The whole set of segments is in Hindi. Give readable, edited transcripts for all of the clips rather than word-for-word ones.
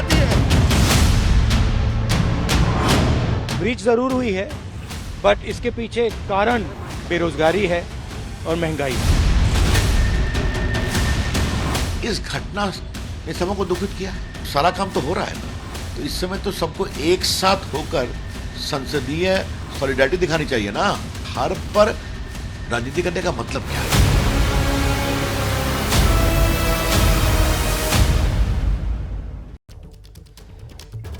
जाती है। ब्रीच जरूर हुई है, बट इसके पीछे कारण बेरोजगारी है और महंगाई। इस घटना ने सबों को दुखित किया है। सारा काम तो हो रहा है ना, तो इस समय तो सबको एक साथ होकर संसदीय सॉलिडारिटी दिखानी चाहिए ना। हर पर राजनीति करने का मतलब क्या है?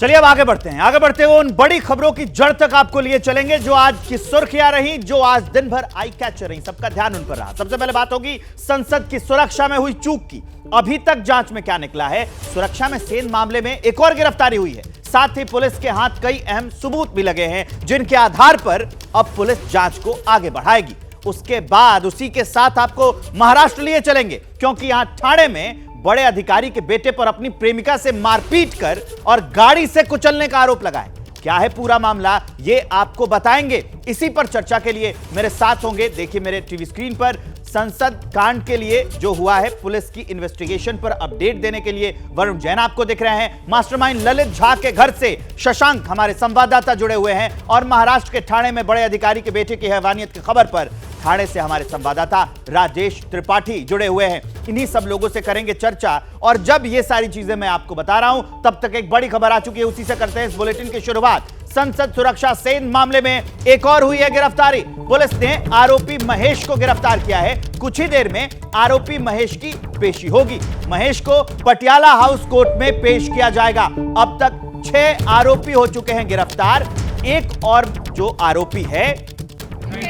चलिए अब आगे बढ़ते हैं। आगे बढ़ते हुए उन बड़ी खबरों की जड़ तक आपको लिए चलेंगे जो आज की सुर्खियां रही, जो आज दिन भर आई कैचर रही। सबका ध्यान उन पर रहा। सबसे पहले बात होगी संसद की सुरक्षा में हुई चूक की। अभी तक जांच में क्या निकला है? सुरक्षा में सेन मामले में एक और गिरफ्तारी हुई है। साथ ही पुलिस के हाथ कई अहम सबूत भी लगे हैं, जिनके आधार पर अब पुलिस जांच को आगे बढ़ाएगी। उसके बाद उसी के साथ आपको महाराष्ट्र लिए चलेंगे, क्योंकि यहां ठाणे में बड़े अधिकारी के बेटे पर अपनी प्रेमिका से मारपीट कर और गाड़ी से कुचलने का आरोप लगा है। क्या है पूरा मामला, ये आपको बताएंगे। इसी पर चर्चा के लिए मेरे साथ होंगे, देखिए मेरे टीवी स्क्रीन पर, संसद कांड के लिए जो हुआ है पुलिस की इन्वेस्टिगेशन पर अपडेट देने के लिए वरुण जैन आपको दिख रहे हैं। मास्टरमाइंड ललित झा के घर से शशांक हमारे संवाददाता जुड़े हुए हैं, और महाराष्ट्र के ठाणे में बड़े अधिकारी के बेटे की हैवानियत की खबर पर ठाणे से हमारे संवाददाता राजेश त्रिपाठी जुड़े हुए हैं। इन्हीं सब लोगों से करेंगे चर्चा। और जब ये सारी चीजें मैं आपको बता रहा हूं, तब तक एक बड़ी खबर आ चुकी है, उसी से करते हैं इस बुलेटिन की शुरुआत। संसद सुरक्षा सेन मामले में एक और हुई है गिरफ्तारी। पुलिस ने आरोपी महेश को गिरफ्तार किया है। कुछ ही देर में आरोपी महेश की पेशी होगी। महेश को पटियाला हाउस कोर्ट में पेश किया जाएगा। अब तक 6 आरोपी हो चुके हैं गिरफ्तार। एक और जो आरोपी है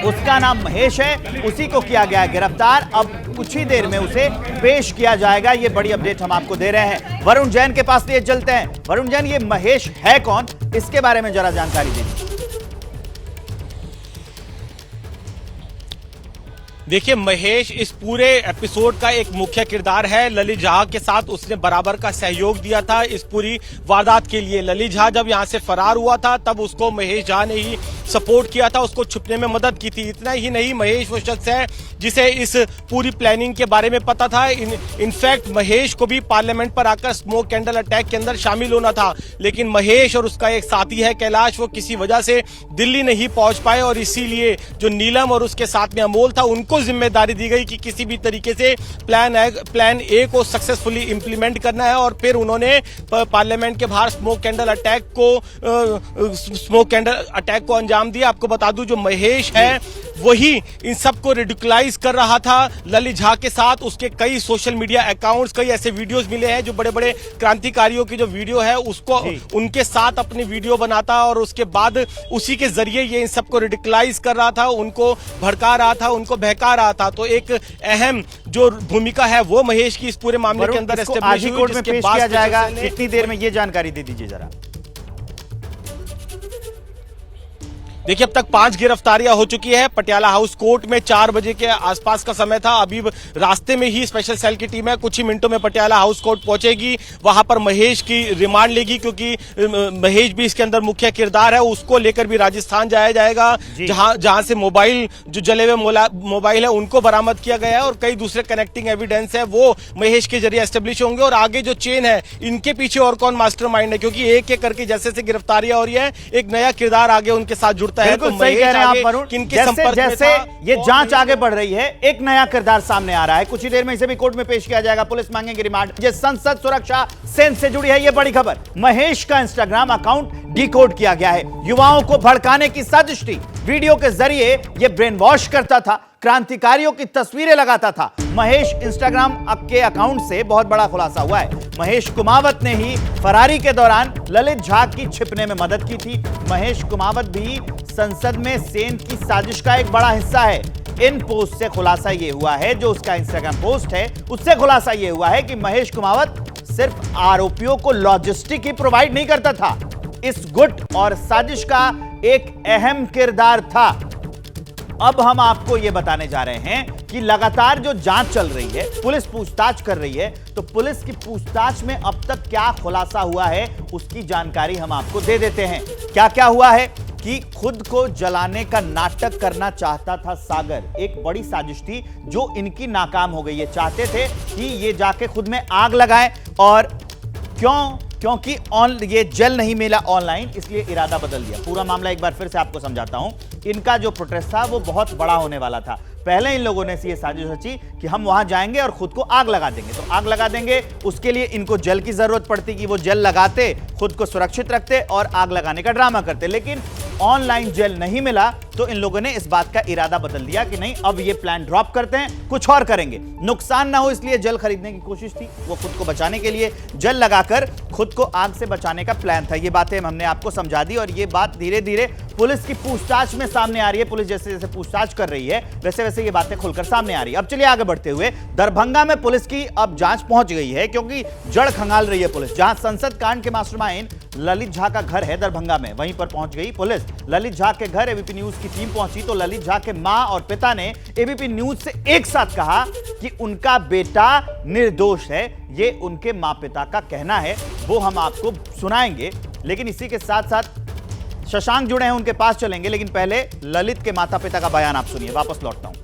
उसका नाम महेश है, उसी को किया गया गिरफ्तार। अब कुछ ही देर में उसे पेश किया जाएगा। ये बड़ी अपडेट हम आपको दे रहे हैं। वरुण जैन के पास लिए चलते हैं। वरुण जैन, ये महेश है कौन, इसके बारे में जरा जानकारी दीजिए। देखिए, महेश इस पूरे एपिसोड का एक मुख्य किरदार है। ललित झा के साथ उसने बराबर का सहयोग दिया था इस पूरी वारदात के लिए। ललित झा जब यहां से फरार हुआ था तब उसको महेश झा ने ही सपोर्ट किया था, उसको छुपने में मदद की थी। इतना ही नहीं, महेश वो शख्स है जिसे इस पूरी प्लानिंग के बारे में पता था। इनफैक्ट महेश को भी पार्लियामेंट पर आकर स्मोक कैंडल अटैक के अंदर शामिल होना था, लेकिन महेश और उसका एक साथी है कैलाश, वो किसी वजह से दिल्ली नहीं पहुंच पाए, और इसीलिए जो नीलम और उसके साथ में अमोल था उनको जिम्मेदारी दी गई कि किसी भी तरीके से प्लान ए को सक्सेसफुली इंप्लीमेंट करना है। और फिर उन्होंने पार्लियामेंट के बाहर स्मोक कैंडल अटैक को अंजाम दिया। आपको बता दूं, जो महेश है वही इन सबको रिडिकुलाइज कर रहा था ललित झा के साथ। उसके कई सोशल मीडिया अकाउंट्स, कई ऐसे वीडियोस मिले हैं जो बड़े बड़े क्रांतिकारियों की जो वीडियो है उसको उनके साथ अपनी वीडियो बनाता, और उसके बाद उसी के जरिए ये इन सबको रिडिकुलाइज कर रहा था, उनको भड़का रहा था, उनको बहका रहा था। तो एक अहम जो भूमिका है वो महेश की इस पूरे मामले के अंदर आज ही कोर्ट में पेश किया जाएगा। कितनी देर में ये जानकारी दे दीजिए जरा। देखिए, अब तक 5 गिरफ्तारियां हो चुकी है। पटियाला हाउस कोर्ट में 4 बजे के आसपास का समय था। अभी रास्ते में ही स्पेशल सेल की टीम है, कुछ ही मिनटों में पटियाला हाउस कोर्ट पहुंचेगी। वहां पर महेश की रिमांड लेगी, क्योंकि महेश भी इसके अंदर मुख्य किरदार है। उसको लेकर भी राजस्थान जाया जाएगा, जहां से मोबाइल, जो जले हुए मोबाइल है उनको बरामद किया गया है, और कई दूसरे कनेक्टिंग एविडेंस है वो महेश के जरिए एस्टेब्लिश होंगे। और आगे जो चेन है, इनके पीछे और कौन मास्टरमाइंड है, क्योंकि एक एक करके जैसे जैसे गिरफ्तारियां हो रही है, एक नया किरदार आगे उनके साथ जुड़ता है। बिल्कुल सही कह रहे हैं आप वरुण। जैसे जैसे ये जांच आगे बढ़ रही है, एक नया किरदार सामने आ रहा है। कुछ ही देर में इसे भी कोर्ट में पेश किया जाएगा। पुलिस मांगेगी रिमांड। ये संसद सुरक्षा सेन से जुड़ी है ये बड़ी खबर। महेश का इंस्टाग्राम अकाउंट डिकोड किया गया है। युवाओं को भड़काने की साजिश थी। वीडियो के जरिए ये ब्रेन वॉश करता था, क्रांतिकारियों की तस्वीरें लगाता था। महेश इंस्टाग्राम के अकाउंट से बहुत बड़ा खुलासा हुआ है। महेश कुमावत ने ही फरारी के दौरान ललित झा की छिपने में मदद की थी। महेश कुमावत भी संसद में सेन की साजिश का एक बड़ा हिस्सा है। इन पोस्ट से खुलासा यह हुआ है, जो उसका इंस्टाग्राम पोस्ट है उससे खुलासा यह हुआ है कि महेश कुमावत सिर्फ आरोपियों को लॉजिस्टिक ही प्रोवाइड नहीं करता था, इस गुट और साजिश का एक अहम किरदार था। अब हम आपको यह बताने जा रहे हैं कि लगातार जो जांच चल रही है, पुलिस पूछताछ कर रही है, तो पुलिस की पूछताछ में अब तक क्या खुलासा हुआ है उसकी जानकारी हम आपको दे देते हैं। क्या क्या हुआ है कि खुद को जलाने का नाटक करना चाहता था सागर। एक बड़ी साजिश थी जो इनकी नाकाम हो गई। ये चाहते थे कि ये जाके खुद में आग लगाएं, और क्यों क्योंकि ये जेल नहीं मिला ऑनलाइन, इसलिए इरादा बदल दिया। पूरा मामला एक बार फिर से आपको समझाता हूं। इनका जो प्रोटेस्ट था वो बहुत बड़ा होने वाला था। पहले इन लोगों ने ये साजिश रची कि हम वहां जाएंगे और खुद को आग लगा देंगे। तो आग लगा देंगे, उसके लिए इनको जेल की जरूरत पड़ती कि वो जेल लगाते, खुद को सुरक्षित रखते और आग लगाने का ड्रामा करते। लेकिन ऑनलाइन जेल नहीं मिला तो इन लोगों ने इस बात का इरादा बदल दिया कि नहीं, अब ये प्लान ड्रॉप करते हैं, कुछ और करेंगे। नुकसान ना हो इसलिए जेल खरीदने की कोशिश थी, वो खुद को बचाने के लिए जेल लगाकर खुद को आग से बचाने का प्लान था। ये बातें हमने आपको समझा दी और ये बात धीरे धीरे पुलिस की पूछताछ में सामने आ रही है। पुलिस जैसे जैसे पूछताछ कर रही है वैसे वैसे ये बातें खुलकर सामने आ रही है। अब चलिए आगे बढ़ते हुए, दरभंगा में पुलिस की अब जांच पहुंच गई है, क्योंकि जड़ खंगाल रही है पुलिस। जहां संसद कांड के मास्टरमाइंड ललित झा का घर है दरभंगा में, वहीं पर पहुंच गई पुलिस। ललित झा के घर एबीपी न्यूज की टीम पहुंची तो ललित झा के मां और पिता ने एबीपी न्यूज से एक साथ कहा कि उनका बेटा निर्दोष है। ये उनके मां पिता का कहना है, वो हम आपको सुनाएंगे। लेकिन इसी के साथ साथ शशांक जुड़े हैं, उनके पास चलेंगे। लेकिन पहले ललित के माता पिता का बयान आप सुनिए, वापस लौटता हूं।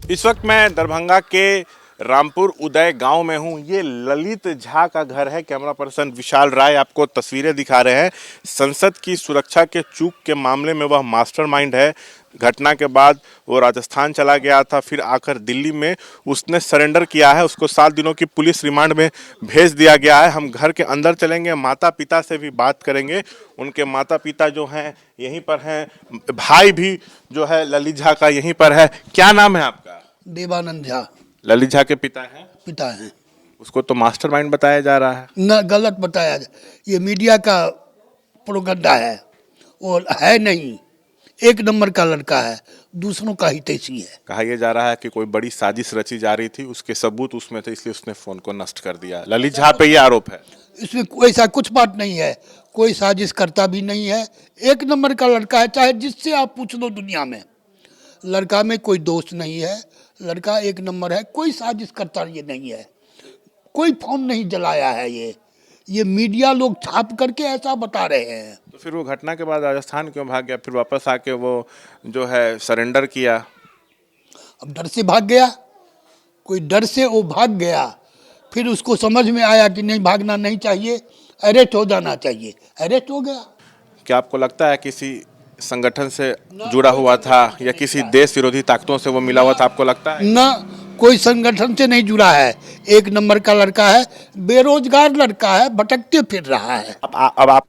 इस वक्त मैं दरभंगा के रामपुर उदय गांव में हूं। ये ललित झा का घर है। कैमरा पर्सन विशाल राय आपको तस्वीरें दिखा रहे हैं। संसद की सुरक्षा के चूक के मामले में वह मास्टरमाइंड है। घटना के बाद वो राजस्थान चला गया था, फिर आकर दिल्ली में उसने सरेंडर किया है। उसको 7 दिनों की पुलिस रिमांड में भेज दिया गया है। हम घर के अंदर चलेंगे, माता पिता से भी बात करेंगे। उनके माता पिता जो हैं यहीं पर हैं, भाई भी जो है ललित झा का यहीं पर है। क्या नाम है आपका? देवानंद झा। ललित झा के पिता हैं? पिता हैं। उसको तो मास्टरमाइंड बताया जा रहा है। न, गलत बताया। ये मीडिया का प्रोपगंडा है, वो है नहीं। एक नंबर का लड़का है, दूसरों का हितैषी है। कहा यह जा रहा है कि कोई बड़ी साजिश रची जा रही थी, उसके सबूत उसमें थे, इसलिए उसने फोन को नष्ट कर दिया। ललित झा पे यह आरोप है। इसमें ऐसा कुछ बात नहीं है, कोई साजिश करता भी नहीं है। एक नंबर का लड़का है, चाहे जिससे आप पूछ लो दुनिया में। लड़का में कोई दोष नहीं है, लड़का एक नंबर है, कोई साजिश करता ये नहीं है, कोई फोन नहीं जलाया है। ये मीडिया लोग छाप करके ऐसा बता रहे हैं। तो फिर वो घटना के बाद राजस्थान क्यों भाग गया, फिर वापस आके वो जो है सरेंडर किया? अब डर से भाग गया, कोई डर से वो भाग गया। फिर उसको समझ में आया कि नहीं, भागना नहीं चाहिए, अरेस्ट हो जाना चाहिए, अरेस्ट हो गया। क्या आपको लगता है किसी संगठन से जुड़ा हुआ था या किसी देश विरोधी ताकतों से वो मिला हुआ था? आपको लगता है? ना, कोई संगठन से नहीं जुड़ा है। एक नंबर का लड़का है, बेरोजगार लड़का है, भटकते फिर रहा है। अब आप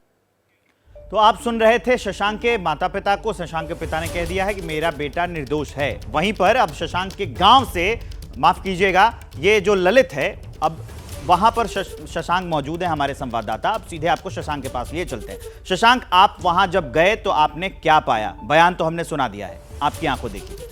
तो आप सुन रहे थे शशांक के माता पिता को। शशांक के पिता ने कह दिया है कि मेरा बेटा निर्दोष है। वहीं पर अब शशांक के गांव से, माफ कीजिएगा, ये जो ललित है, अब वहां पर शशांक मौजूद है, हमारे संवाददाता। अब सीधे आपको शशांक के पास लिए चलते हैं। शशांक, आप वहां जब गए तो आपने क्या पाया? बयान तो हमने सुना दिया है, आपकी आंखों देखिए।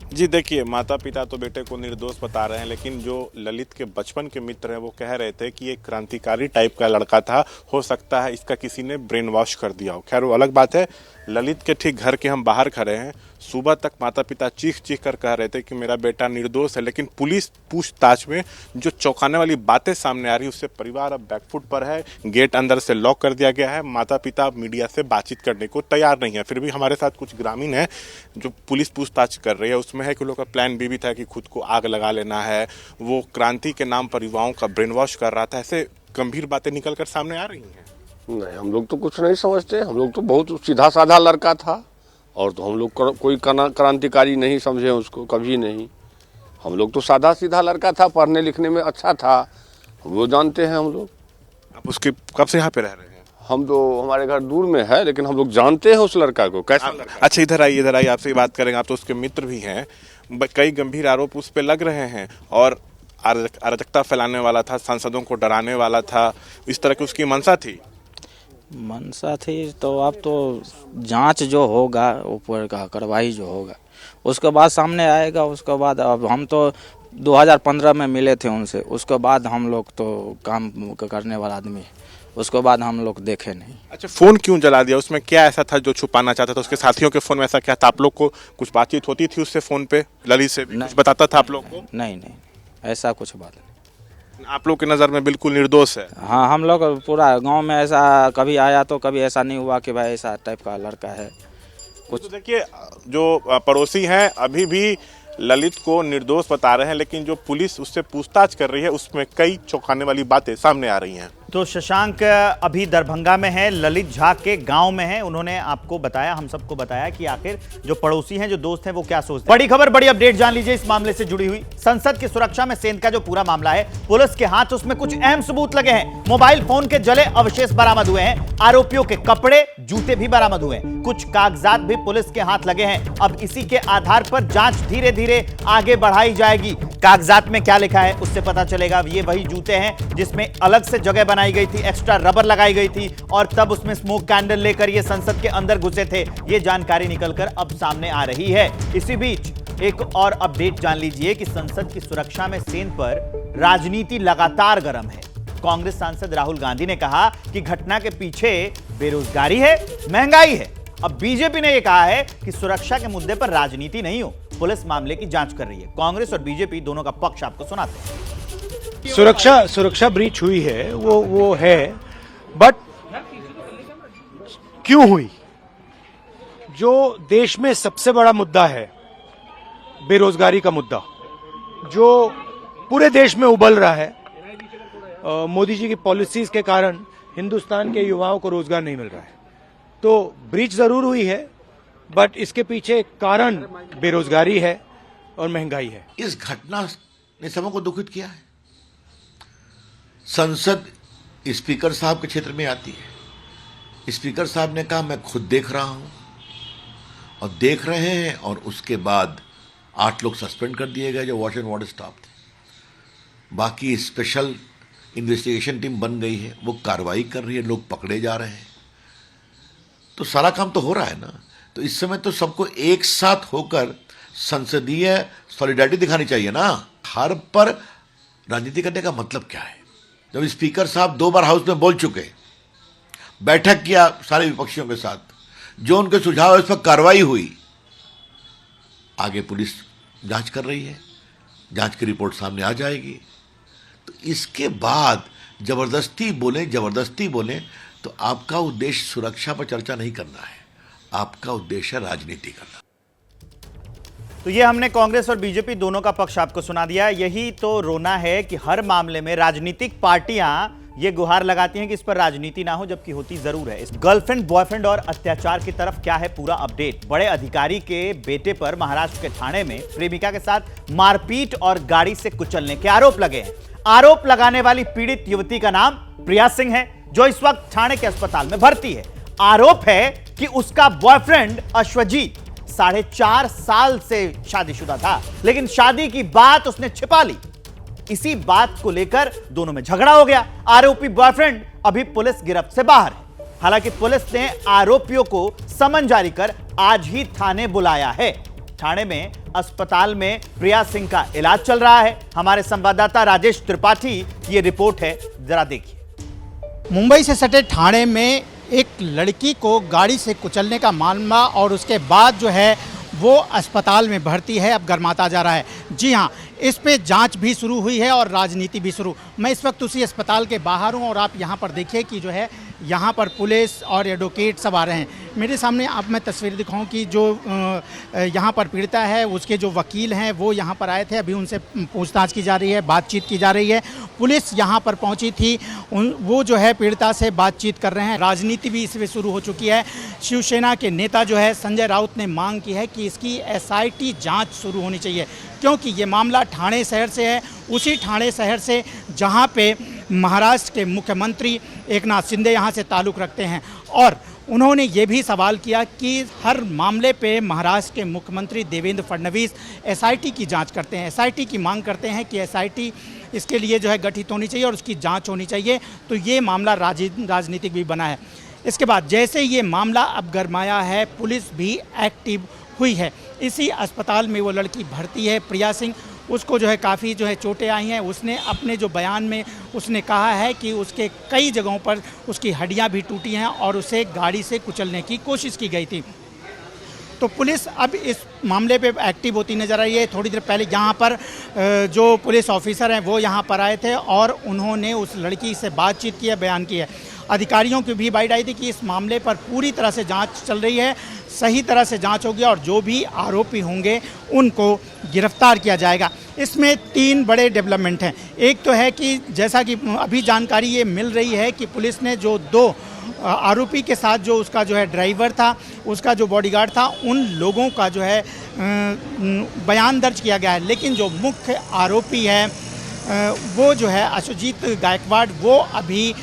जी देखिए, माता पिता तो बेटे को निर्दोष बता रहे हैं, लेकिन जो ललित के बचपन के मित्र हैं वो कह रहे थे कि ये क्रांतिकारी टाइप का लड़का था, हो सकता है इसका किसी ने ब्रेन वॉश कर दिया हो। खैर वो अलग बात है। ललित के ठीक घर के हम बाहर खड़े हैं। सुबह तक माता पिता चीख चीख कर कह रहे थे कि मेरा बेटा निर्दोष है, लेकिन पुलिस पूछताछ में जो चौंकाने वाली बातें सामने आ रही, उससे परिवार अब बैकफुट पर है। गेट अंदर से लॉक कर दिया गया है। माता पिता मीडिया से बातचीत करने को तैयार नहीं है। फिर भी हमारे साथ कुछ ग्रामीण है जो पुलिस पूछताछ कर रही है। उसमें है कि लोग का प्लान भी था कि खुद को आग लगा लेना है, वो क्रांति के नाम पर युवाओं का ब्रेन वॉश कर रहा था। ऐसे गंभीर बातें निकल कर सामने आ रही हैं। नहीं, हम लोग तो कुछ नहीं समझते। हम लोग तो बहुत सीधा साधा लड़का था, और तो हम लोग कोई क्रांतिकारी नहीं समझे उसको, कभी नहीं। हम लोग तो सादा सीधा लड़का था, पढ़ने लिखने में अच्छा था, वो जानते हैं हम लोग। आप उसके कब से यहाँ पे रह रहे हैं? हम तो, हमारे घर दूर में है, लेकिन हम लोग जानते हैं उस लड़का को, कैसा लड़का। अच्छा, इधर आइए, आपसे बात करेंगे। आप तो उसके मित्र भी हैं। कई गंभीर आरोप उस पर लग रहे हैं, और अराजकता फैलाने वाला था, सांसदों को डराने वाला था, इस तरह की उसकी मंशा थी। मंशा थी तो अब तो जांच जो होगा, ऊपर का कार्रवाई जो होगा, उसके बाद सामने आएगा। उसके बाद अब हम तो 2015 में मिले थे उनसे, उसके बाद हम लोग तो काम करने वाला आदमी है, उसके बाद हम लोग देखे नहीं। अच्छा, फोन क्यों जला दिया? उसमें क्या ऐसा था जो छुपाना चाहता था? उसके साथियों के फोन में ऐसा क्या था? आप लोग को कुछ बातचीत होती थी उससे फोन पे? ललित से कुछ बताता था आप लोग को? नहीं, ऐसा कुछ बात नहीं। आप लोग की नज़र में बिल्कुल निर्दोष है? हाँ, हम लोग पूरा गांव में ऐसा कभी आया तो कभी ऐसा नहीं हुआ कि भाई ऐसा टाइप का लड़का है कुछ। तो देखिए, जो पड़ोसी हैं अभी भी ललित को निर्दोष बता रहे हैं, लेकिन जो पुलिस उससे पूछताछ कर रही है उसमें कई चौंकाने वाली बातें सामने आ रही हैं। तो शशांक अभी दरभंगा में है, ललित झा के गांव में है। उन्होंने आपको बताया, हम सबको बताया कि आखिर जो पड़ोसी हैं, जो दोस्त हैं, वो क्या सोचते हैं। बड़ी खबर, बड़ी अपडेट जान लीजिए इस मामले से जुड़ी हुई। संसद की सुरक्षा में सेंध का जो पूरा मामला है, पुलिस के हाथ उसमें कुछ अहम सबूत लगे हैं। मोबाइल फोन के जले अवशेष बरामद हुए हैं, आरोपियों के कपड़े जूते भी बरामद हुए हैं, कुछ कागजात भी पुलिस के हाथ लगे हैं। अब इसी के आधार पर जांच धीरे धीरे आगे बढ़ाई जाएगी। कागजात में क्या लिखा है उससे पता चलेगा। ये वही जूते हैं जिसमें अलग से जगह बनाई गई थी, एक्स्ट्रा रबर लगाई गई थी और तब उसमें स्मोक कैंडल लेकर ये संसद के अंदर घुसे थे। ये जानकारी निकलकर अब सामने आ रही है। इसी बीच एक और अपडेट जान लीजिए कि संसद की सुरक्षा में सेंध पर राजनीति लगातार गर्म है। कांग्रेस सांसद राहुल गांधी ने कहा कि घटना के पीछे बेरोजगारी है, महंगाई है। अब बीजेपी ने यह कहा है कि सुरक्षा के मुद्दे पर राजनीति नहीं हो, पुलिस मामले की जांच कर रही है। कांग्रेस और बीजेपी दोनों का पक्ष आपको सुनाते हैं। सुरक्षा ब्रीच हुई है, वो है, बट क्यों हुई? जो देश में सबसे बड़ा मुद्दा है, बेरोजगारी का मुद्दा, जो पूरे देश में उबल रहा है, मोदी जी की पॉलिसीज के कारण हिंदुस्तान के युवाओं को रोजगार नहीं मिल रहा है। तो ब्रीच जरूर हुई है, बट इसके पीछे कारण बेरोजगारी है और महंगाई है। इस घटना ने सबको दुखित किया है। संसद स्पीकर साहब के क्षेत्र में आती है। स्पीकर साहब ने कहा मैं खुद देख रहा हूं और देख रहे हैं, और उसके बाद 8 लोग सस्पेंड कर दिए गए जो वॉच एंड वार्ड स्टाफ थे। बाकी स्पेशल इन्वेस्टिगेशन टीम बन गई है, वो कार्रवाई कर रही है, लोग पकड़े जा रहे हैं। तो सारा काम तो हो रहा है ना। तो इस समय तो सबको एक साथ होकर संसदीय सॉलिडारिटी दिखानी चाहिए ना। हर पर राजनीति करने का मतलब क्या है? जब स्पीकर साहब 2 बार हाउस में बोल चुके, बैठक किया सारे विपक्षियों के साथ, जो उनके सुझाव है उस पर कार्रवाई हुई, आगे पुलिस जांच कर रही है, जांच की रिपोर्ट सामने आ जाएगी। तो इसके बाद जबरदस्ती बोले तो आपका उद्देश्य सुरक्षा पर चर्चा नहीं करना है, आपका उद्देश्य राजनीति करना। तो ये हमने कांग्रेस और बीजेपी दोनों का पक्ष आपको सुना दिया। यही तो रोना है कि हर मामले में राजनीतिक पार्टियां ये गुहार लगाती हैं कि इस पर राजनीति ना हो, जबकि होती जरूर है। इस गर्लफ्रेंड बॉयफ्रेंड और अत्याचार की तरफ क्या है पूरा अपडेट। बड़े अधिकारी के बेटे पर महाराष्ट्र के ठाणे में प्रेमिका के साथ मारपीट और गाड़ी से कुचलने के आरोप लगे हैं। आरोप लगाने वाली पीड़ित युवती का नाम प्रिया सिंह है, जो इस वक्त ठाणे के अस्पताल में भर्ती है। आरोप है कि उसका बॉयफ्रेंड अश्वजीत 4.5 साल से शादीशुदा था, लेकिन शादी की बात उसने छिपा ली। इसी बात को लेकर दोनों में झगड़ा हो गया। आरोपी बॉयफ्रेंड अभी पुलिस गिरफ्त से बाहर है। हालांकि पुलिस ने आरोपियों को समन जारी कर आज ही थाने बुलाया है। ठाणे में अस्पताल में प्रिया सिंह का इलाज चल रहा है। हमारे संवाददाता राजेश त्रिपाठी की यह रिपोर्ट है, जरा देखिए। मुंबई से सटे ठाणे में एक लड़की को गाड़ी से कुचलने का मामला और उसके बाद जो है वो अस्पताल में भर्ती है, अब गर्माता जा रहा है। जी हाँ, इस पे जांच भी शुरू हुई है और राजनीति भी शुरू। मैं इस वक्त उसी अस्पताल के बाहर हूँ और आप यहाँ पर देखिए कि जो है यहाँ पर पुलिस और एडवोकेट सब आ रहे हैं। मेरे सामने आप मैं तस्वीर दिखाऊं कि जो यहाँ पर पीड़िता है उसके जो वकील हैं वो यहाँ पर आए थे। अभी उनसे पूछताछ की जा रही है, बातचीत की जा रही है। पुलिस यहाँ पर पहुँची थी, वो जो है पीड़िता से बातचीत कर रहे हैं। राजनीति भी इसमें शुरू हो चुकी है। शिवसेना के नेता जो है संजय राउत ने मांग की है कि इसकी SIT जाँच शुरू होनी चाहिए, क्योंकि ये मामला ठाणे शहर से है, उसी ठाणे शहर से जहाँ पे महाराष्ट्र के मुख्यमंत्री एकनाथ शिंदे यहाँ से ताल्लुक़ रखते हैं। और उन्होंने ये भी सवाल किया कि हर मामले पे महाराष्ट्र के मुख्यमंत्री देवेंद्र फडणवीस SIT की जांच करते हैं, SIT की मांग करते हैं कि SIT इसके लिए जो है गठित होनी चाहिए और उसकी जांच होनी चाहिए। तो ये मामला राजनीतिक भी बना है। इसके बाद जैसे ये मामला अब गरमाया है, पुलिस भी एक्टिव हुई है। इसी अस्पताल में वो लड़की भर्ती है, प्रिया सिंह। उसको जो है काफ़ी जो है चोटें आई हैं। उसने अपने जो बयान में उसने कहा है कि उसके कई जगहों पर उसकी हड्डियां भी टूटी हैं और उसे गाड़ी से कुचलने की कोशिश की गई थी। तो पुलिस अब इस मामले पे एक्टिव होती नज़र आई है। थोड़ी देर पहले यहाँ पर जो पुलिस ऑफिसर हैं वो यहाँ पर आए थे और उन्होंने उस लड़की से बातचीत की है, बयान की है। अधिकारियों की भी बाइट आई थी कि इस मामले पर पूरी तरह से जांच चल रही है, सही तरह से जांच होगी और जो भी आरोपी होंगे उनको गिरफ्तार किया जाएगा। इसमें 3 बड़े डेवलपमेंट हैं। एक तो है कि जैसा कि अभी जानकारी ये मिल रही है कि पुलिस ने जो 2 आरोपी के साथ जो उसका जो है ड्राइवर था, उसका जो बॉडीगार्ड था, उन लोगों का जो है बयान दर्ज किया गया है। लेकिन जो मुख्य आरोपी है वो जो है अश्वजीत गायकवाड़, वो अभी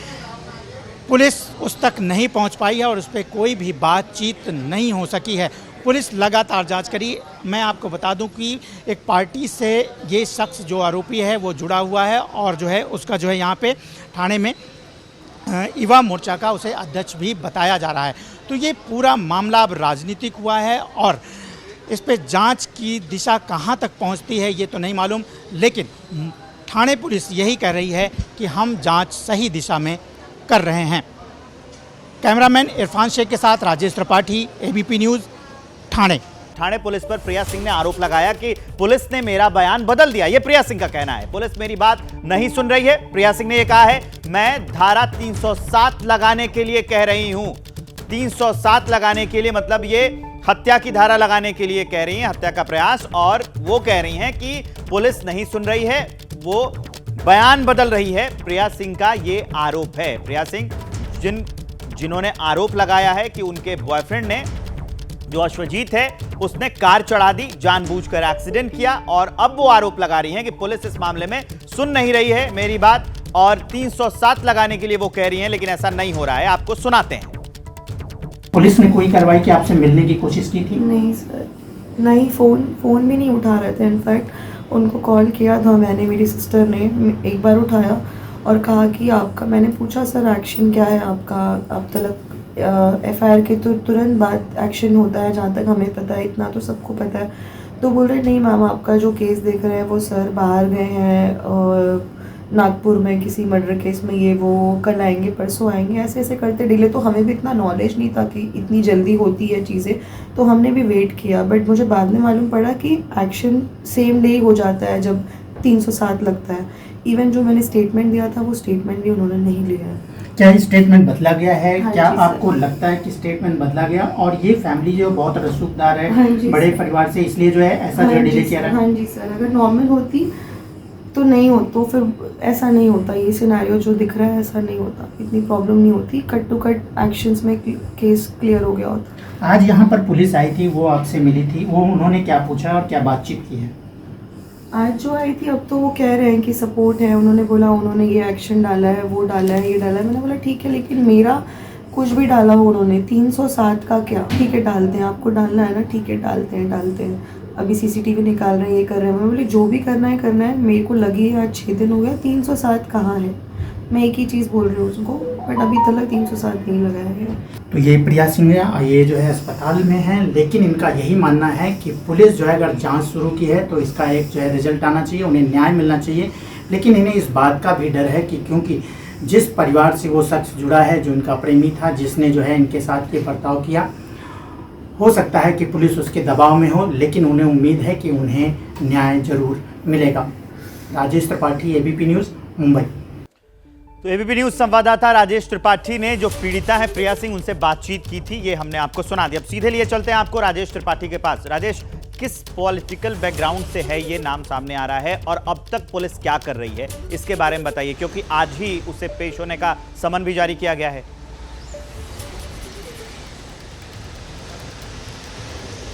पुलिस उस तक नहीं पहुंच पाई है और उस पर कोई भी बातचीत नहीं हो सकी है। पुलिस लगातार जांच करी। मैं आपको बता दूं कि एक पार्टी से ये शख्स जो आरोपी है वो जुड़ा हुआ है और जो है उसका जो है यहाँ पे थाने में युवा मोर्चा का उसे अध्यक्ष भी बताया जा रहा है। तो ये पूरा मामला अब राजनीतिक हुआ है और इस पे जांच की दिशा कहाँ तक पहुँचती है ये तो नहीं मालूम, लेकिन थाने पुलिस यही कह रही है कि हम जांच सही दिशा में कर रहे हैं। कैमरामैन इरफान शेख के साथ Rajesh Tripathi, ABP news, Thane. Thane police पर प्रिया सिंह ने आरोप लगाया कि पुलिस ने मेरा बयान बदल दिया। यह प्रिया सिंह का कहना है। पुलिस मेरी बात नहीं सुन रही है। प्रिया सिंह ने यह कहा है, मैं धारा 307 लगाने के लिए कह रही हूं। 307 लगाने के लिए मतलब ये हत्या की धारा लगाने के लिए कह रही हैं, हत्या का प्रयास। और वो कह रही हैं कि पुलिस नहीं सुन रही है, वो बयान बदल रही है। प्रिया सिंह का ये आरोप है। प्रिया सिंह जिन्होंने आरोप लगाया है कि उनके बॉयफ्रेंड ने, जो अश्वजीत है, उसने कार चढ़ा दी, जानबूझकर एक्सीडेंट किया और अब वो आरोप लगा रही हैं कि पुलिस इस मामले में सुन नहीं रही है मेरी बात और 307 लगाने के लिए वो कह रही हैं, लेकिन ऐसा नहीं हो रहा है। आपको सुनाते हैं। पुलिस ने कोई कार्रवाई की, आपसे मिलने की कोशिश की थी? नहीं सर, नहीं, फ़ोन भी नहीं उठा रहे थे। इनफैक्ट उनको कॉल किया था मैंने, मेरी सिस्टर ने एक बार उठाया और कहा कि आपका, मैंने पूछा सर एक्शन क्या है आपका, अब तक FIR के तुरंत बाद एक्शन होता है जहाँ तक हमें पता है, इतना तो सबको पता है। तो बोल रहे नहीं मैम, आपका जो केस देख रहे हैं वो सर बाहर गए हैं नागपुर में किसी मर्डर केस में, ये वो कल आएंगे परसों आएंगे, ऐसे ऐसे करते डिले। तो हमें भी इतना नॉलेज नहीं था कि इतनी जल्दी होती है चीज़ें, तो हमने भी वेट किया। बट मुझे बाद में मालूम पड़ा कि एक्शन सेम डे हो जाता है जब 307 लगता है। इवन जो मैंने स्टेटमेंट दिया था वो स्टेटमेंट भी उन्होंने नहीं लिया है। क्या स्टेटमेंट बदला गया है? हाँ, क्या जी, आपको लगता है कि स्टेटमेंट बदला गया और ये फैमिली जो बहुत रसूखदार है, हाँ, बड़े परिवार से, इसलिए जो है ऐसा जो डिले किया रहा है? हाँ जी सर, अगर नॉर्मल होती तो नहीं हो, तो फिर ऐसा नहीं होता। ये सिनेरियो जो दिख रहा है ऐसा नहीं होता, इतनी प्रॉब्लम नहीं होती। कट टू कट एक्शंस में केस क्लियर हो गया होता। आज यहाँ पर पुलिस आई थी, वो आपसे मिली थी, वो उन्होंने क्या पूछा और क्या बातचीत की है? आज जो आई थी, अब तो वो कह रहे हैं कि सपोर्ट है। उन्होंने बोला उन्होंने ये एक्शन डाला है, वो डाला है, ये डाला है। मैंने बोला ठीक है, लेकिन मेरा कुछ भी डाला हो उन्होंने, 307 का क्या, ठीक है डालते हैं, आपको डालना है ना, ठीक है डालते हैं। अभी CCTV निकाल रहे हैं, ये कर रहे हैं। मैं बोली जो भी करना है करना है। मेरे को लगी है आज 6 दिन हो गया, 307 कहाँ है? मैं एक ही चीज़ बोल रही हूँ उसको, बट अभी तक 307 नहीं लगाया गया। तो ये प्रिया सिंह ये जो है अस्पताल में है, लेकिन इनका यही मानना है कि पुलिस जो है अगर जांच शुरू की है तो इसका एक जो है रिजल्ट आना चाहिए, उन्हें न्याय मिलना चाहिए। लेकिन इन्हें इस बात का भी डर है कि क्योंकि जिस परिवार से वो शख्स जुड़ा है, जो इनका प्रेमी था, जिसने जो है इनके साथ ये बर्ताव किया, हो सकता है कि पुलिस उसके दबाव में हो, लेकिन उन्हें उम्मीद है कि उन्हें न्याय जरूर मिलेगा। Rajesh Tripathi, ABP news, Mumbai. तो एबीपी न्यूज संवाददाता राजेश त्रिपाठी ने, जो पीड़िता है प्रिया सिंह, उनसे बातचीत की थी, ये हमने आपको सुना दिया। अब सीधे लिए चलते हैं आपको राजेश त्रिपाठी के पास। राजेश, किस पॉलिटिकल बैकग्राउंड से है ये नाम सामने आ रहा है और अब तक पुलिस क्या कर रही है, इसके बारे में बताइए, क्योंकि आज ही उसे पेश होने का समन भी जारी किया गया है।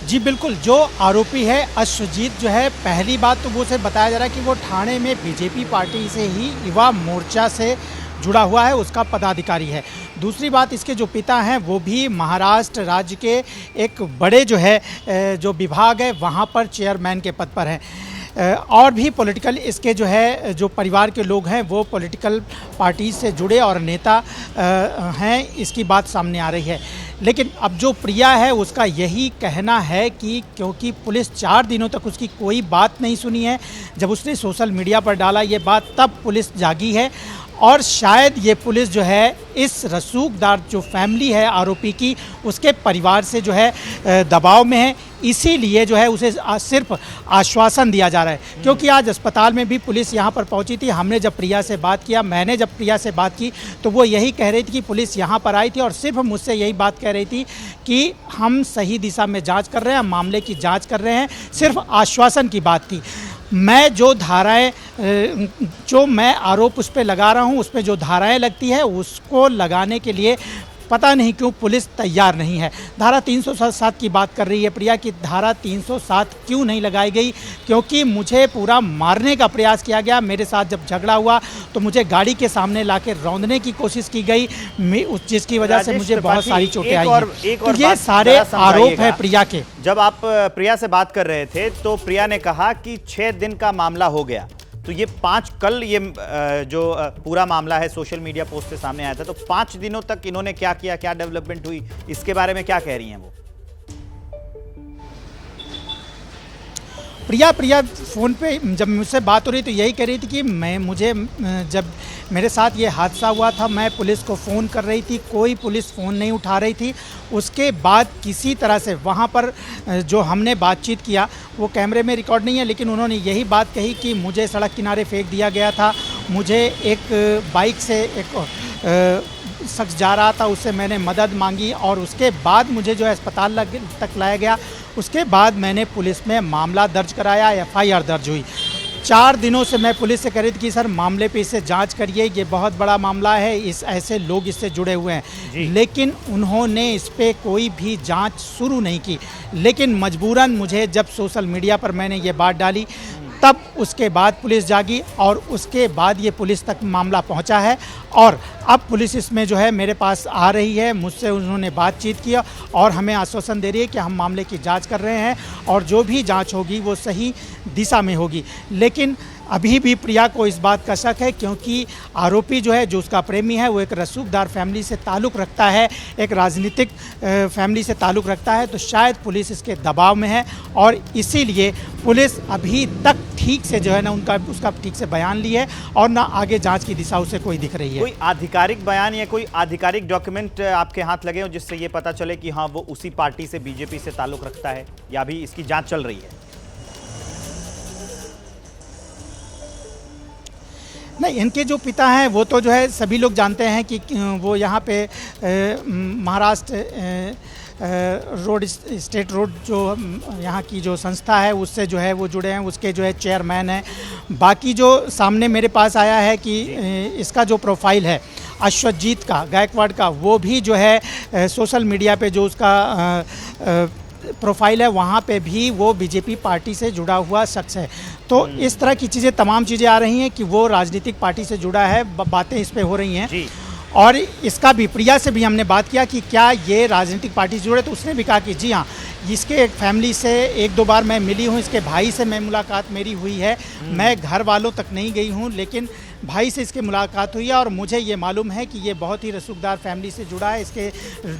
जी बिल्कुल, जो आरोपी है अश्वजीत, जो है पहली बात तो वो से बताया जा रहा है कि वो ठाणे में बीजेपी पार्टी से ही युवा मोर्चा से जुड़ा हुआ है, उसका पदाधिकारी है। दूसरी बात, इसके जो पिता हैं वो भी महाराष्ट्र राज्य के एक बड़े जो है जो विभाग है वहाँ पर चेयरमैन के पद पर हैं। और भी पॉलिटिकल इसके जो है जो परिवार के लोग हैं वो पॉलिटिकल पार्टी से जुड़े और नेता हैं, इसकी बात सामने आ रही है। लेकिन अब जो प्रिया है उसका यही कहना है कि क्योंकि पुलिस 4 दिनों तक उसकी कोई बात नहीं सुनी है, जब उसने सोशल मीडिया पर डाला ये बात तब पुलिस जागी है और शायद ये पुलिस जो है इस रसूखदार जो फैमिली है आरोपी की, उसके परिवार से जो है दबाव में है, इसीलिए जो है उसे सिर्फ आश्वासन दिया जा रहा है। क्योंकि आज अस्पताल में भी पुलिस यहाँ पर पहुँची थी, हमने जब प्रिया से बात किया, मैंने जब प्रिया से बात की तो वो यही कह रही थी कि पुलिस यहाँ पर आई थी और सिर्फ मुझसे यही बात कह रही थी कि हम सही दिशा में जांच कर रहे हैं, हम मामले की जांच कर रहे हैं, सिर्फ आश्वासन की बात थी। मैं जो धाराएं, जो मैं आरोप उस पर लगा रहा हूँ, उस पर जो धाराएं लगती है उसको लगाने के लिए पता नहीं क्यों पुलिस तैयार नहीं है। धारा 307 की बात कर रही है प्रिया की, धारा 307 क्यों नहीं लगाई गई? क्योंकि मुझे पूरा मारने का प्रयास किया गया। मेरे साथ जब झगड़ा हुआ तो मुझे गाड़ी के सामने लाके रौंदने की कोशिश की गई, जिसकी वजह से मुझे बहुत सारी चोटें आई हैं। तो ये सारे आरोप है प्रिया के। जब आप प्रिया से बात कर रहे थे तो प्रिया ने कहा कि 6 दिन का मामला हो गया, तो ये 5 कल ये जो पूरा मामला है सोशल मीडिया पोस्ट से सामने आया था, तो 5 दिनों तक इन्होंने क्या किया, क्या डेवलपमेंट हुई, इसके बारे में क्या कह रही हैं वो? प्रिया फ़ोन पे जब मुझसे बात हो रही तो यही कह रही थी कि मुझे जब मेरे साथ ये हादसा हुआ था, मैं पुलिस को फ़ोन कर रही थी, कोई पुलिस फ़ोन नहीं उठा रही थी। उसके बाद किसी तरह से वहाँ पर जो हमने बातचीत किया वो कैमरे में रिकॉर्ड नहीं है, लेकिन उन्होंने यही बात कही कि मुझे सड़क किनारे फेंक दिया गया था, मुझे एक बाइक से एक शख्स जा रहा था, उससे मैंने मदद मांगी और उसके बाद मुझे जो है अस्पताल तक लाया गया। उसके बाद मैंने पुलिस में मामला दर्ज कराया, FIR दर्ज हुई। 4 दिनों से मैं पुलिस से कह रही थी कि सर मामले पे इसे जांच करिए, ये बहुत बड़ा मामला है, ऐसे लोग इससे जुड़े हुए हैं, लेकिन उन्होंने इस पे कोई भी जांच शुरू नहीं की। लेकिन मजबूरन मुझे जब सोशल मीडिया पर मैंने ये बात डाली तब उसके बाद पुलिस जागी और उसके बाद ये पुलिस तक मामला पहुंचा है और अब पुलिस इसमें जो है मेरे पास आ रही है, मुझसे उन्होंने बातचीत किया और हमें आश्वासन दे रही है कि हम मामले की जांच कर रहे हैं और जो भी जांच होगी वो सही दिशा में होगी। लेकिन अभी भी प्रिया को इस बात का शक है क्योंकि आरोपी जो है, जो उसका प्रेमी है, वो एक रसूखदार फैमिली से ताल्लुक़ रखता है, एक राजनीतिक फैमिली से ताल्लुक़ रखता है, तो शायद पुलिस इसके दबाव में है और इसीलिए पुलिस अभी तक ठीक से जो है ना उसका ठीक से बयान ली है और ना आगे जांच की दिशा उसे कोई दिख रही है। कोई आधिकारिक बयान या कोई आधिकारिक डॉक्यूमेंट आपके हाथ लगे हो जिससे ये पता चले कि हाँ वो उसी पार्टी से, बीजेपी से ताल्लुक़ रखता है, या अभी इसकी जाँच चल रही है? नहीं, इनके जो पिता हैं वो तो जो है सभी लोग जानते हैं कि वो यहाँ पे महाराष्ट्र रोड, स्टेट रोड जो यहाँ की जो संस्था है उससे जो है वो जुड़े हैं, उसके जो है चेयरमैन हैं। बाकी जो सामने मेरे पास आया है कि इसका जो प्रोफाइल है अश्वजीत का, गायकवाड़ का, वो भी जो है सोशल मीडिया पे जो उसका प्रोफाइल है वहाँ पे भी वो बीजेपी पार्टी से जुड़ा हुआ शख्स है। तो इस तरह की चीज़ें, तमाम चीज़ें आ रही हैं कि वो राजनीतिक पार्टी से जुड़ा है, बातें इस पे हो रही हैं। और इसका भी प्रिया से भी हमने बात किया कि क्या ये राजनीतिक पार्टी से जुड़े, तो उसने भी कहा कि जी हाँ, इसके एक फैमिली से 1-2 बार मैं मिली हूँ, इसके भाई से मैं मुलाकात मेरी हुई है, मैं घर वालों तक नहीं गई हूँ लेकिन भाई से इसकी मुलाकात हुई है और मुझे ये मालूम है कि ये बहुत ही रसूखदार फैमिली से जुड़ा है। इसके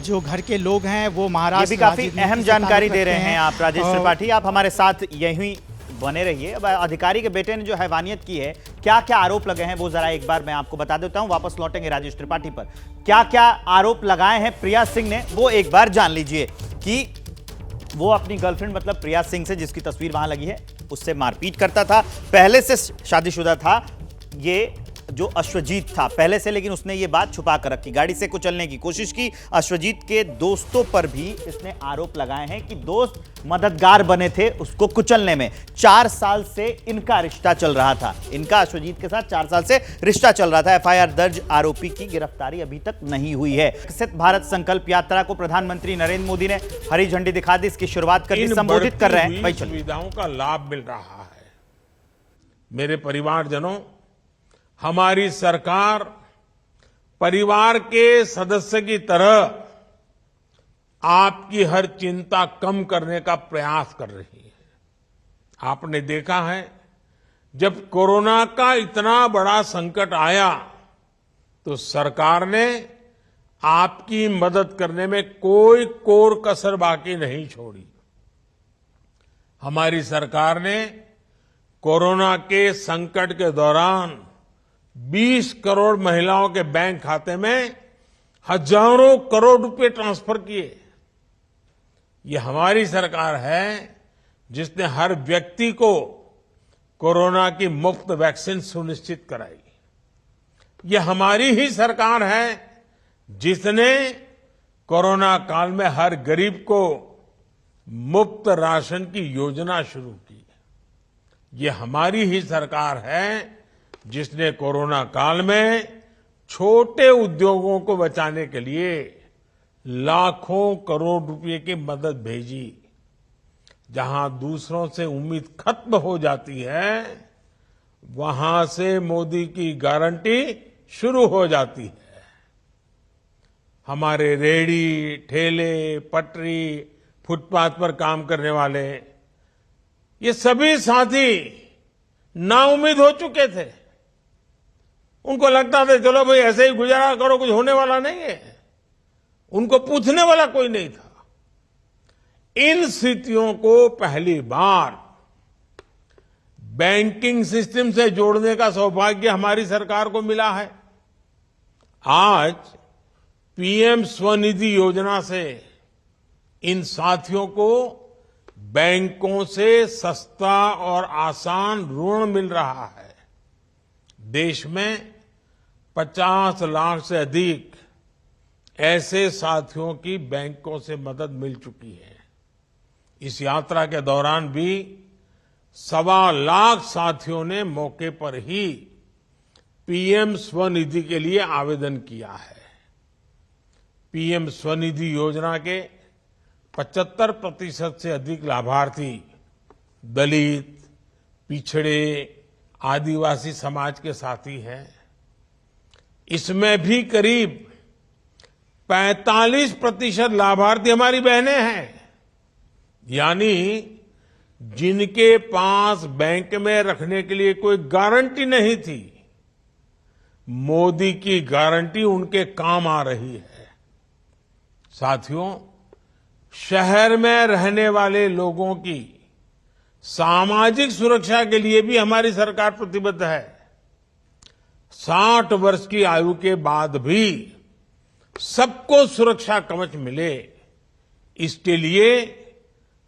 जो घर के लोग हैं वो महाराष्ट्र, ये भी काफी अहम जानकारी दे रहे हैं आप राजेश त्रिपाठी। आप हमारे साथ यहीं बने रहिए। अब अधिकारी के बेटे ने जो हैवानियत की है, क्या क्या आरोप लगे हैं वो जरा एक बार मैं आपको बता देता हूं, वापस लौटेंगे राजेश त्रिपाठी पर। क्या क्या आरोप लगाए हैं प्रिया सिंह ने वो एक बार जान लीजिए कि वो अपनी गर्लफ्रेंड मतलब प्रिया सिंह से, जिसकी तस्वीर वहां लगी है, उससे मारपीट करता था, पहले से शादीशुदा था ये जो अश्वजीत था पहले से, लेकिन उसने ये बात छुपा कर रखी, गाड़ी से कुचलने की कोशिश की। अश्वजीत के दोस्तों पर भी इसने आरोप लगाए हैं कि दोस्त मददगार बने थे उसको कुचलने में। 4 साल से इनका रिश्ता चल रहा था, इनका अश्वजीत के साथ 4 साल से रिश्ता चल रहा था। FIR दर्ज, आरोपी की गिरफ्तारी अभी तक नहीं हुई है। विकसित भारत संकल्प यात्रा को प्रधानमंत्री नरेंद्र मोदी ने हरी झंडी दिखा दी, इसकी शुरुआत कर दी, संबोधित कर रहे हैं। सुविधाओं का लाभ मिल रहा है। मेरे परिवारजनों, हमारी सरकार परिवार के सदस्य की तरह आपकी हर चिंता कम करने का प्रयास कर रही है। आपने देखा है, जब कोरोना का इतना बड़ा संकट आया तो सरकार ने आपकी मदद करने में कोई कोर कसर बाकी नहीं छोड़ी। हमारी सरकार ने कोरोना के संकट के दौरान 20 करोड़ महिलाओं के बैंक खाते में हजारों करोड़ रुपए ट्रांसफर किए। ये हमारी सरकार है जिसने हर व्यक्ति को कोरोना की मुफ्त वैक्सीन सुनिश्चित कराई। ये हमारी ही सरकार है जिसने कोरोना काल में हर गरीब को मुफ्त राशन की योजना शुरू की। ये हमारी ही सरकार है जिसने कोरोना काल में छोटे उद्योगों को बचाने के लिए लाखों करोड़ रुपए की मदद भेजी। जहां दूसरों से उम्मीद खत्म हो जाती है, वहां से मोदी की गारंटी शुरू हो जाती है। हमारे रेहड़ी, ठेले, पटरी, फुटपाथ पर काम करने वाले ये सभी साथी नाउम्मीद हो चुके थे। उनको लगता था चलो भाई ऐसे ही गुजारा करो, कुछ होने वाला नहीं है। उनको पूछने वाला कोई नहीं था। इन स्थितियों को पहली बार बैंकिंग सिस्टम से जोड़ने का सौभाग्य हमारी सरकार को मिला है। आज पीएम स्वनिधि योजना से इन साथियों को बैंकों से सस्ता और आसान ऋण मिल रहा है। देश में 50 लाख से अधिक ऐसे साथियों की बैंकों से मदद मिल चुकी है। इस यात्रा के दौरान भी 1.25 लाख साथियों ने मौके पर ही पीएम स्वनिधि के लिए आवेदन किया है। पीएम स्वनिधि योजना के 75% से अधिक लाभार्थी दलित, पिछड़े, आदिवासी समाज के साथी हैं। इसमें भी करीब 45% लाभार्थी हमारी बहनें हैं, यानी जिनके पास बैंक में रखने के लिए कोई गारंटी नहीं थी, मोदी की गारंटी उनके काम आ रही है। साथियों, शहर में रहने वाले लोगों की सामाजिक सुरक्षा के लिए भी हमारी सरकार प्रतिबद्ध है। 60 वर्ष की आयु के बाद भी सबको सुरक्षा कवच मिले, इसके लिए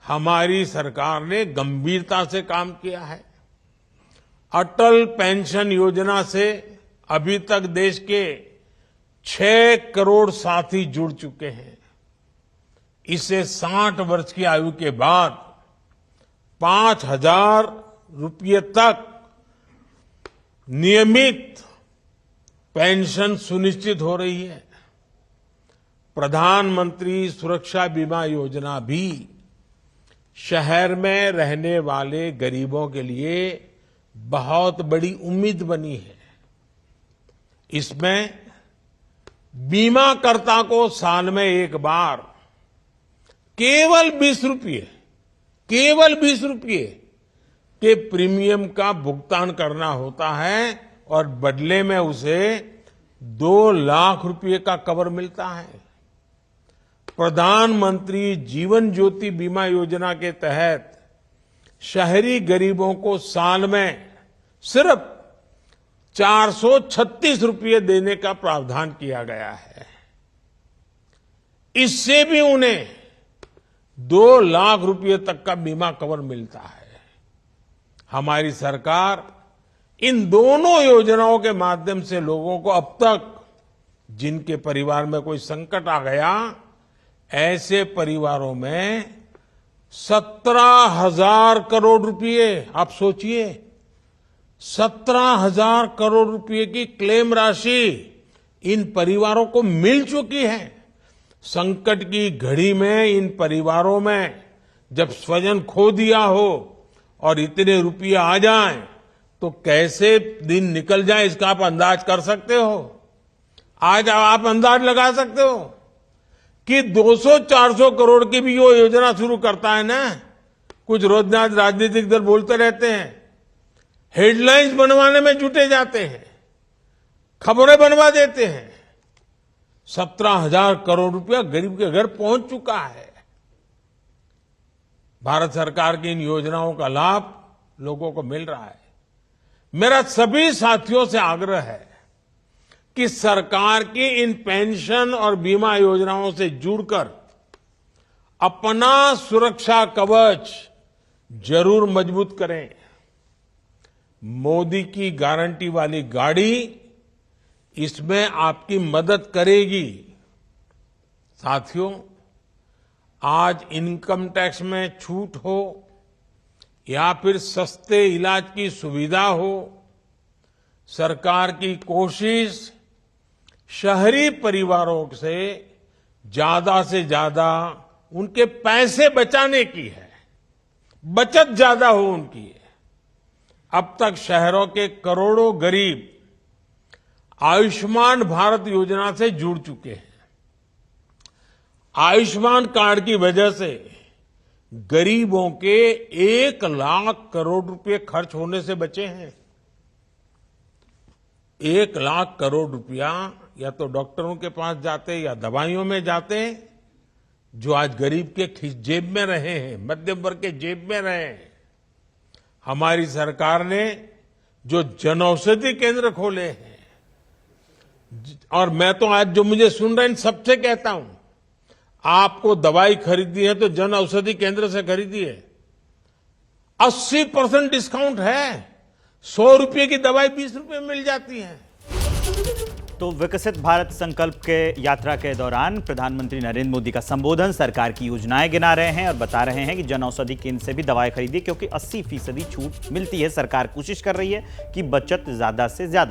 हमारी सरकार ने गंभीरता से काम किया है। अटल पेंशन योजना से अभी तक देश के 6 करोड़ साथी जुड़ चुके हैं। इससे 60 वर्ष की आयु के बाद 5,000 रुपये तक नियमित पेंशन सुनिश्चित हो रही है। प्रधानमंत्री सुरक्षा बीमा योजना भी शहर में रहने वाले गरीबों के लिए बहुत बड़ी उम्मीद बनी है। इसमें बीमाकर्ता को साल में एक बार केवल 20 रुपये के प्रीमियम का भुगतान करना होता है और बदले में उसे 2 लाख रुपये का कवर मिलता है। प्रधानमंत्री जीवन ज्योति बीमा योजना के तहत शहरी गरीबों को साल में सिर्फ 436 रुपये देने का प्रावधान किया गया है। इससे भी उन्हें 2 लाख रुपये तक का बीमा कवर मिलता है। हमारी सरकार इन दोनों योजनाओं के माध्यम से लोगों को अब तक जिनके परिवार में कोई संकट आ गया, ऐसे परिवारों में 17,000 करोड़ रुपये, आप सोचिए 17,000 करोड़ रुपये की क्लेम राशि इन परिवारों को मिल चुकी है। संकट की घड़ी में इन परिवारों में जब स्वजन खो दिया हो और इतने रुपये आ जाएं, तो कैसे दिन निकल जाए इसका आप अंदाज कर सकते हो। आज आप अंदाज लगा सकते हो कि 200-400 करोड़ की भी वो योजना शुरू करता है ना, कुछ रोजना राजनीतिक दल बोलते रहते हैं, हेडलाइंस बनवाने में जुटे जाते हैं, खबरें बनवा देते हैं। 17,000 करोड़ रुपया गरीब के घर पहुंच चुका है। भारत सरकार की इन योजनाओं का लाभ लोगों को मिल रहा है। मेरा सभी साथियों से आग्रह है कि सरकार की इन पेंशन और बीमा योजनाओं से जुड़कर अपना सुरक्षा कवच जरूर मजबूत करें। मोदी की गारंटी वाली गाड़ी इसमें आपकी मदद करेगी। साथियों, आज इनकम टैक्स में छूट हो या फिर सस्ते इलाज की सुविधा हो, सरकार की कोशिश शहरी परिवारों से ज्यादा उनके पैसे बचाने की है, बचत ज्यादा हो उनकी। अब तक शहरों के करोड़ों गरीब आयुष्मान भारत योजना से जुड़ चुके हैं। आयुष्मान कार्ड की वजह से गरीबों के 1 लाख करोड़ रुपए खर्च होने से बचे हैं। 1 लाख करोड़ रुपया या तो डॉक्टरों के पास जाते या दवाइयों में जाते, जो आज गरीब के जेब में रहे हैं, मध्यम वर्ग के जेब में रहे हैं। हमारी सरकार ने जो जनऔषधि केंद्र खोले हैं, और मैं तो आज जो मुझे सुन रहे हैं सबसे कहता हूं, आपको दवाई खरीदनी है तो जन औषधि केंद्र से खरीदिए। 80% डिस्काउंट है, 100 रुपए की दवाई 20 रुपए में मिल जाती है। तो विकसित भारत संकल्प के यात्रा के दौरान प्रधानमंत्री नरेंद्र मोदी का संबोधन, सरकार की योजनाएं गिना रहे हैं और बता रहे हैं कि जन औषधि केंद्र से भी दवाई खरीदिए, क्योंकि 80% छूट मिलती है। सरकार कोशिश कर रही है कि बचत ज्यादा से ज्यादा